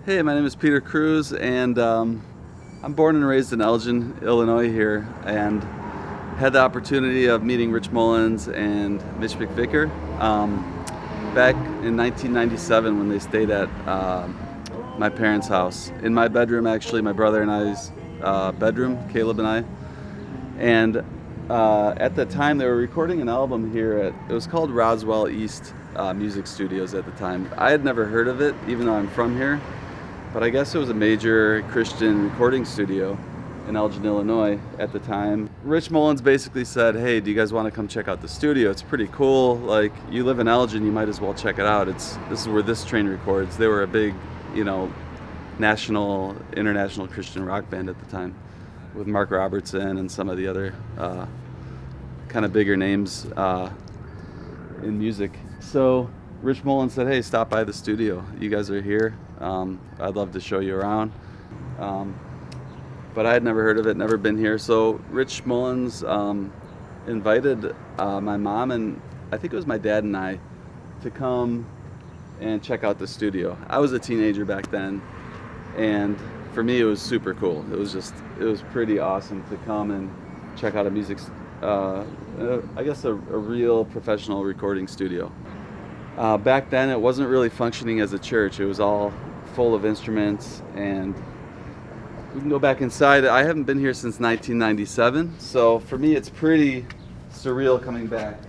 Hey, my name is Peter Kruse, and I'm born and raised in Elgin, Illinois here, and had the opportunity of meeting Rich Mullins and Mitch McVicker back in 1997 when they stayed at my parents' house. In my bedroom, actually, my brother and I's bedroom, Caleb and I. And at the time, they were recording an album here it was called Roswell East Music Studios at the time. I had never heard of it, even though I'm from here. But I guess it was a major Christian recording studio in Elgin, Illinois at the time. Rich Mullins basically said, hey, do you guys want to come check out the studio? It's pretty cool. Like, you live in Elgin, you might as well check it out. This is where This Train records. They were a big, national, international Christian rock band at the time with Mark Robertson and some of the other kind of bigger names in music. So Rich Mullins said, hey, stop by the studio. You guys are here. I'd love to show you around. But I had never heard of it, never been here. So Rich Mullins invited my mom and I think it was my dad and I to come and check out the studio. I was a teenager back then, and for me it was super cool. It was pretty awesome to come and check out I guess a real professional recording studio. Back then it wasn't really functioning as a church. It was all full of instruments, and we can go back inside. I haven't been here since 1997, so for me it's pretty surreal coming back.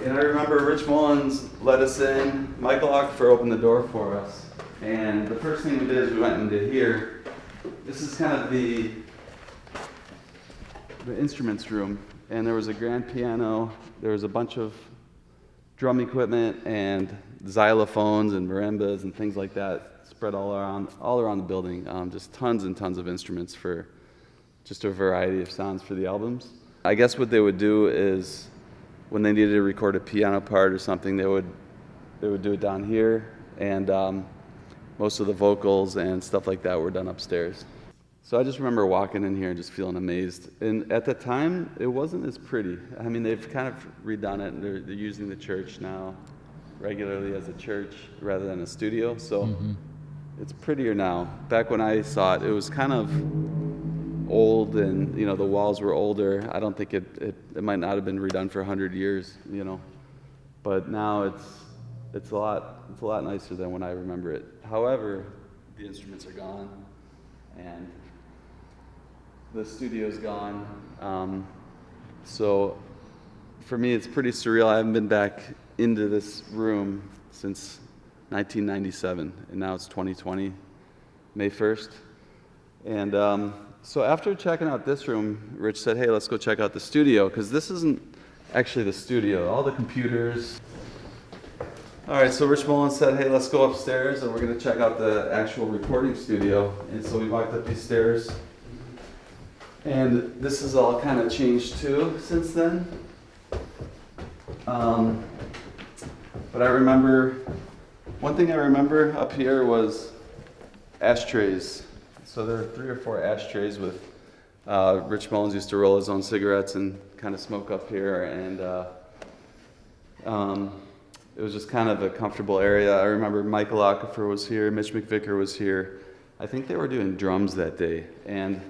And I remember Rich Mullins let us in. Michael Ockfer opened the door for us, and the first thing we did is we went into here. This is kind of the instruments room, and there was a grand piano. There was a bunch of drum equipment and xylophones and marimbas and things like that spread all around the building. Just tons and tons of instruments for just a variety of sounds for the albums. I guess what they would do is when they needed to record a piano part or something, they would do it down here, and most of the vocals and stuff like that were done upstairs. So I just remember walking in here and just feeling amazed. And at the time, it wasn't as pretty. I mean, they've kind of redone it, and they're using the church now regularly as a church rather than a studio. So It's prettier now. Back when I saw it, it was kind of old, and the walls were older. I don't think it might not have been redone for 100 years, But now it's a lot nicer than when I remember it. However, the instruments are gone, and the studio's gone. So for me, it's pretty surreal. I haven't been back into this room since 1997, and now it's 2020, May 1st. And so after checking out this room, Rich said, hey, let's go check out the studio, because this isn't actually the studio. All the computers. All right, so Rich Mullins said, hey, let's go upstairs, and we're going to check out the actual recording studio. And so we walked up these stairs. And this has all kind of changed too since then. But I remember, one thing I remember up here was ashtrays. So there are 3 or 4 ashtrays with, Rich Mullins used to roll his own cigarettes and kind of smoke up here. And it was just kind of a comfortable area. I remember Michael Ockfer was here, Mitch McVicker was here. I think they were doing drums that day. And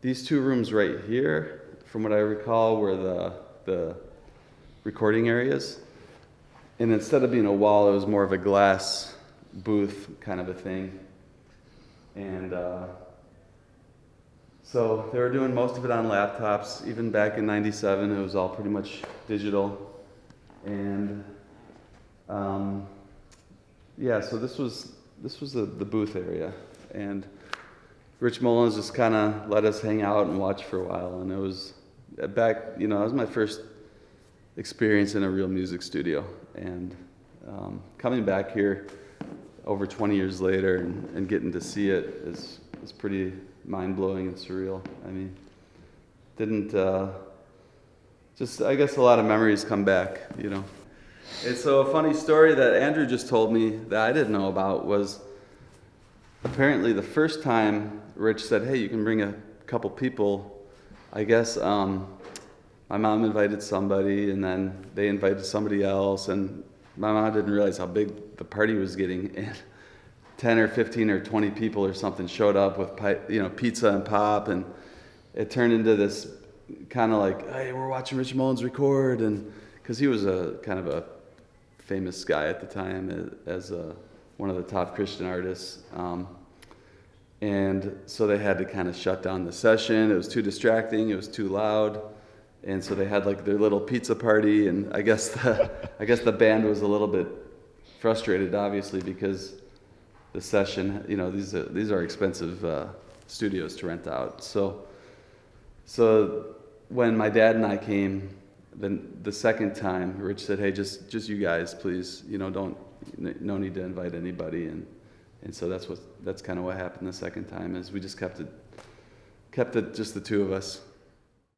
these 2 rooms right here, from what I recall, were the recording areas. And instead of being a wall, it was more of a glass booth kind of a thing. And so they were doing most of it on laptops. Even back in 97, it was all pretty much digital. And so this was the booth area. And Rich Mullins just kind of let us hang out and watch for a while, and it was that was my first experience in a real music studio. And coming back here over 20 years later and getting to see it is pretty mind-blowing and surreal. I mean, I guess a lot of memories come back, And so a funny story that Andrew just told me that I didn't know about was apparently the first time Rich said, hey, you can bring a couple people, I guess my mom invited somebody, and then they invited somebody else, and my mom didn't realize how big the party was getting. And 10 or 15 or 20 people or something showed up with pizza and pop, and it turned into this kind of like, hey, we're watching Rich Mullins record, and because he was a kind of a famous guy at the time as one of the top Christian artists, and so they had to kind of shut down the session. It was too distracting, it was too loud, and so they had like their little pizza party, and I guess the band was a little bit frustrated, obviously, because the session, these are expensive studios to rent out. So when my dad and I came, then the second time, Rich said, "Hey, just you guys, please. No need to invite anybody." And so that's kind of what happened the second time. Is we just kept it just the two of us.